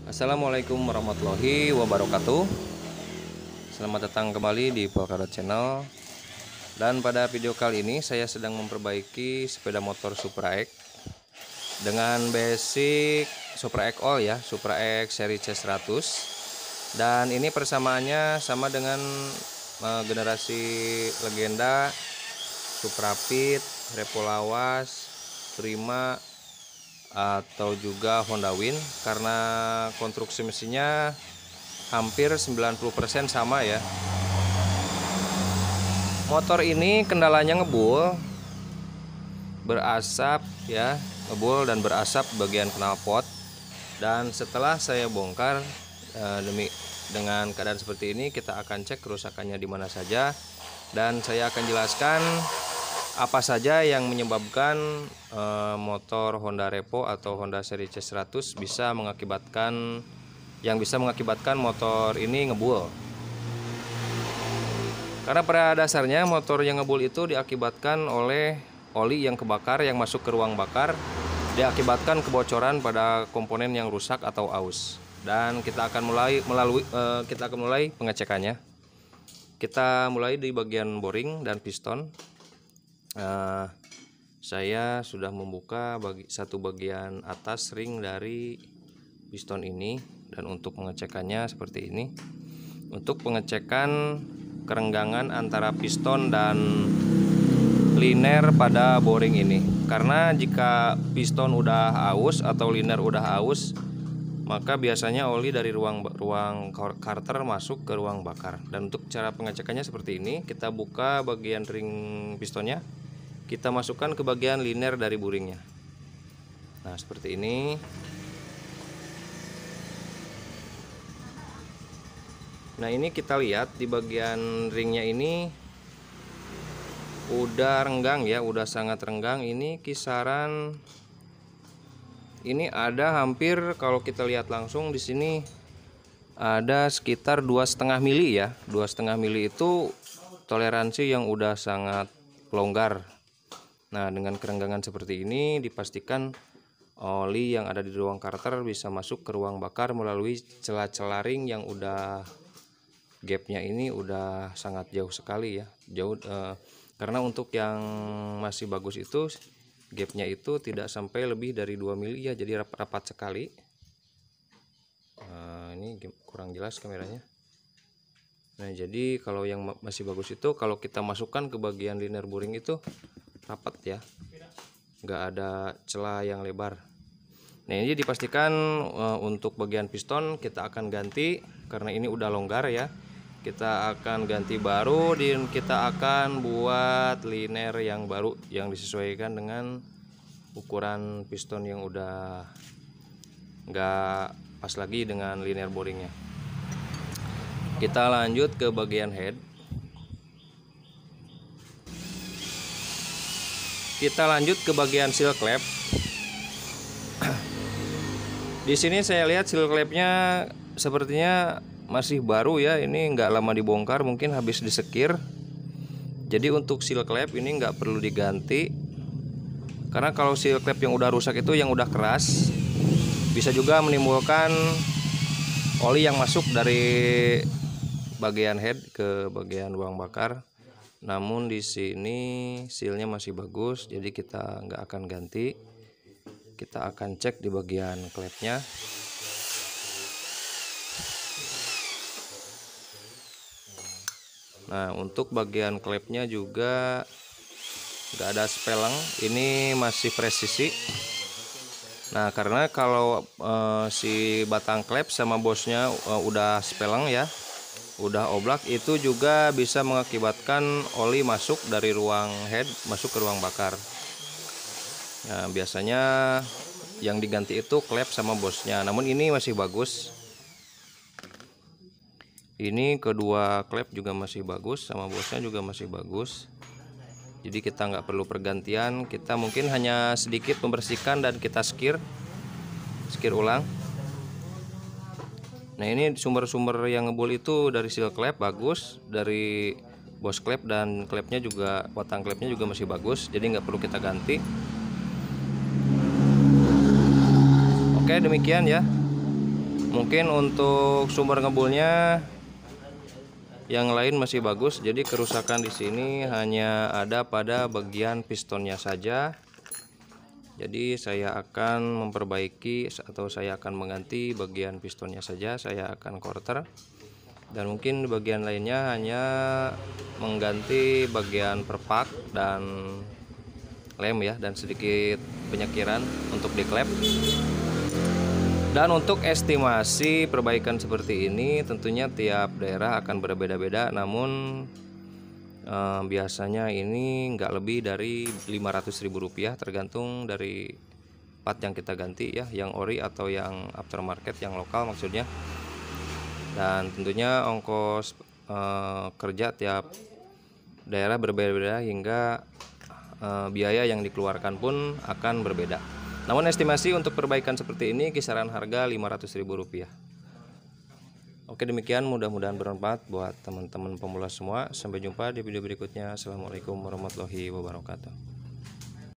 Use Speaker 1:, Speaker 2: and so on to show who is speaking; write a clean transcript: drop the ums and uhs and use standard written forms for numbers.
Speaker 1: Assalamualaikum warahmatullahi wabarakatuh. Selamat datang kembali di Polkadot Channel. Dan pada video kali ini saya sedang memperbaiki sepeda motor Supra X dengan basic Supra X All ya, Supra X seri C100. Dan ini persamaannya sama dengan generasi legenda Supra Fit, Revo Lawas, Prima atau juga Honda Win, karena konstruksi mesinnya hampir 90% sama ya. Motor ini kendalanya ngebul, berasap ya, ngebul dan berasap bagian knalpot. Dan setelah saya bongkar dengan keadaan seperti ini, kita akan cek kerusakannya di mana saja, dan saya akan jelaskan apa saja yang menyebabkan motor Honda Revo atau Honda seri C100 bisa mengakibatkan motor ini ngebul. Karena pada dasarnya motor yang ngebul itu diakibatkan oleh oli yang kebakar yang masuk ke ruang bakar, diakibatkan kebocoran pada komponen yang rusak atau aus. Dan kita akan mulai pengecekannya. Kita mulai di bagian boring dan piston. Saya sudah membuka satu bagian atas ring dari piston ini, dan untuk pengecekannya seperti ini. Untuk pengecekan kerenggangan antara piston dan liner pada boring ini, karena jika piston udah aus atau liner udah aus, maka biasanya oli dari ruang karter masuk ke ruang bakar. Dan untuk cara pengecekannya seperti ini, kita buka bagian ring pistonnya, kita masukkan ke bagian liner dari buringnya. Nah, seperti ini. Nah, ini kita lihat di bagian ringnya ini udah renggang ya, udah sangat renggang. Ini kisaran ini ada hampir, kalau kita lihat langsung di sini ada sekitar 2,5 mili ya. 2,5 mili itu toleransi yang udah sangat longgar. Nah, dengan kerenggangan seperti ini dipastikan oli yang ada di ruang karter bisa masuk ke ruang bakar melalui celah-celah ring yang udah gapnya ini udah sangat jauh sekali ya. Karena untuk yang masih bagus itu gapnya itu tidak sampai lebih dari 2 mili ya, jadi rapat sekali. Ini kurang jelas kameranya. Nah, jadi kalau yang masih bagus itu, kalau kita masukkan ke bagian liner boring itu rapat ya, nggak ada celah yang lebar. Nah, ini dipastikan untuk bagian piston kita akan ganti karena ini udah longgar ya. Kita akan ganti baru, dan kita akan buat liner yang baru yang disesuaikan dengan ukuran piston yang udah nggak pas lagi dengan liner boringnya. Kita lanjut ke bagian head. Kita lanjut ke bagian seal clamp. Di sini saya lihat seal clampnya sepertinya masih baru ya. Ini nggak lama dibongkar, mungkin habis disekir. Jadi untuk seal clamp ini nggak perlu diganti, karena kalau seal clamp yang udah rusak itu, yang udah keras, bisa juga menimbulkan oli yang masuk dari bagian head ke bagian ruang bakar. Namun di sini sealnya masih bagus, jadi kita nggak akan ganti. Kita akan cek di bagian klepnya. Nah, untuk bagian klepnya juga nggak ada speleng, ini masih presisi. Nah, karena kalau si batang klep sama bosnya udah speleng ya, udah oblak, itu juga bisa mengakibatkan oli masuk dari ruang head masuk ke ruang bakar. Nah, biasanya yang diganti itu klep sama bosnya, namun ini masih bagus. Ini kedua klep juga masih bagus, sama bosnya juga masih bagus. Jadi kita nggak perlu pergantian, kita mungkin hanya sedikit membersihkan dan kita skir ulang. Nah, ini sumber-sumber yang ngebul itu dari seal klep bagus, dari bos klep, dan klepnya juga, batang klepnya juga masih bagus, jadi nggak perlu kita ganti. Oke, demikian ya. Mungkin untuk sumber ngebulnya yang lain masih bagus, jadi kerusakan di sini hanya ada pada bagian pistonnya saja. Jadi saya akan memperbaiki atau saya akan mengganti bagian pistonnya saja, saya akan quarter. Dan mungkin bagian lainnya hanya mengganti bagian perpak dan lem ya, dan sedikit penyekiran untuk di klep. Dan untuk estimasi perbaikan seperti ini tentunya tiap daerah akan berbeda-beda, namun biasanya ini nggak lebih dari Rp500.000 tergantung dari part yang kita ganti ya, yang ori atau yang aftermarket, yang lokal maksudnya. Dan tentunya ongkos kerja tiap daerah berbeda-beda hingga biaya yang dikeluarkan pun akan berbeda. Namun estimasi untuk perbaikan seperti ini kisaran harga Rp500.000. Oke, demikian, mudah-mudahan bermanfaat buat teman-teman pemula semua. Sampai jumpa di video berikutnya. Assalamualaikum warahmatullahi wabarakatuh.